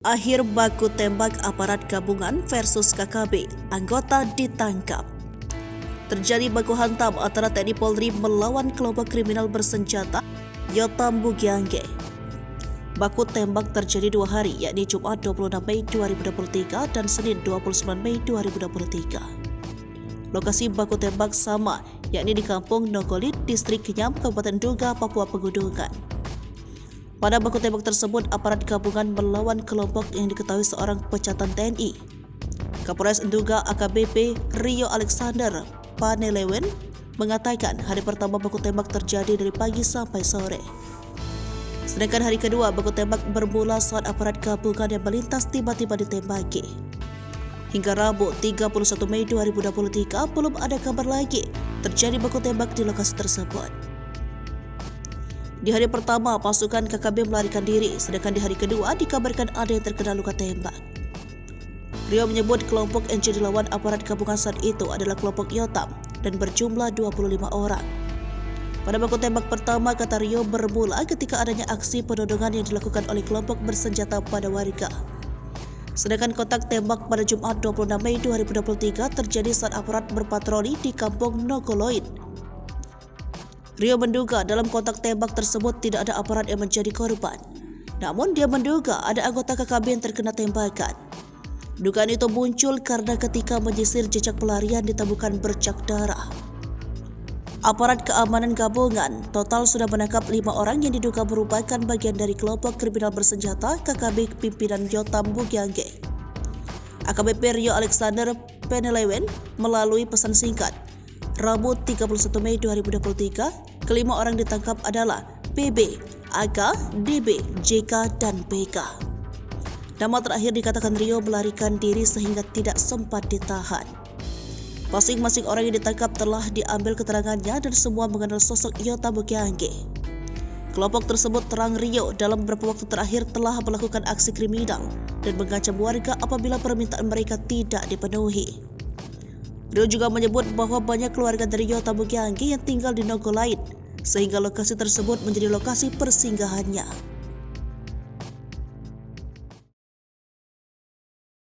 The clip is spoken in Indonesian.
Akhir baku tembak aparat gabungan versus KKB, anggota ditangkap. Terjadi baku hantam antara TNI Polri melawan kelompok kriminal bersenjata Yotam Bugiangge. Baku tembak terjadi 2 hari, yakni Jumat 26 Mei 2023 dan Senin 29 Mei 2023. Lokasi baku tembak sama, yakni di Kampung Nogolit, Distrik Kenyam, Kabupaten Duga, Papua Pegunungan. Pada baku tembak tersebut, aparat gabungan melawan kelompok yang diketahui seorang pecantan TNI. Kapolres Nduga AKBP Rio Alexander Panelewen mengatakan hari pertama baku tembak terjadi dari pagi sampai sore. Sedangkan hari kedua baku tembak bermula saat aparat gabungan yang melintas tiba-tiba ditembaki. Hingga Rabu 31 Mei 2023 belum ada kabar lagi terjadi baku tembak di lokasi tersebut. Di hari pertama, pasukan KKB melarikan diri, sedangkan di hari kedua dikabarkan ada yang terkena luka tembak. Rio menyebut kelompok yang jadi lawan aparat gabungan saat itu adalah kelompok Yotam dan berjumlah 25 orang. Pada baku tembak pertama, kata Rio, bermula ketika adanya aksi penodongan yang dilakukan oleh kelompok bersenjata pada warga. Sedangkan kontak tembak pada Jumat 26 Mei 2023 terjadi saat aparat berpatroli di Kampung Nogoloid. Rio menduga dalam kontak tembak tersebut tidak ada aparat yang menjadi korban. Namun dia menduga ada anggota KKB yang terkena tembakan. Dugaan itu muncul karena ketika menyisir jejak pelarian ditemukan bercak darah. Aparat keamanan gabungan total sudah menangkap 5 orang yang diduga merupakan bagian dari kelompok kriminal bersenjata KKB pimpinan Yotam Bugiangge. AKBP Rio Alexander Panelewen melalui pesan singkat Rabu 31 Mei 2023, kelima orang ditangkap adalah PB, AK, DB, JK, dan PK. Nama terakhir dikatakan Rio melarikan diri sehingga tidak sempat ditahan. Masing-masing orang yang ditangkap telah diambil keterangannya dan semua mengenal sosok Yotam Bugiangge. Kelompok tersebut terang Rio dalam beberapa waktu terakhir telah melakukan aksi kriminal dan mengancam warga apabila permintaan mereka tidak dipenuhi. Rio juga menyebut bahwa banyak keluarga dari Yotam Bugiangge yang tinggal di Nogoloid, sehingga lokasi tersebut menjadi lokasi persinggahannya.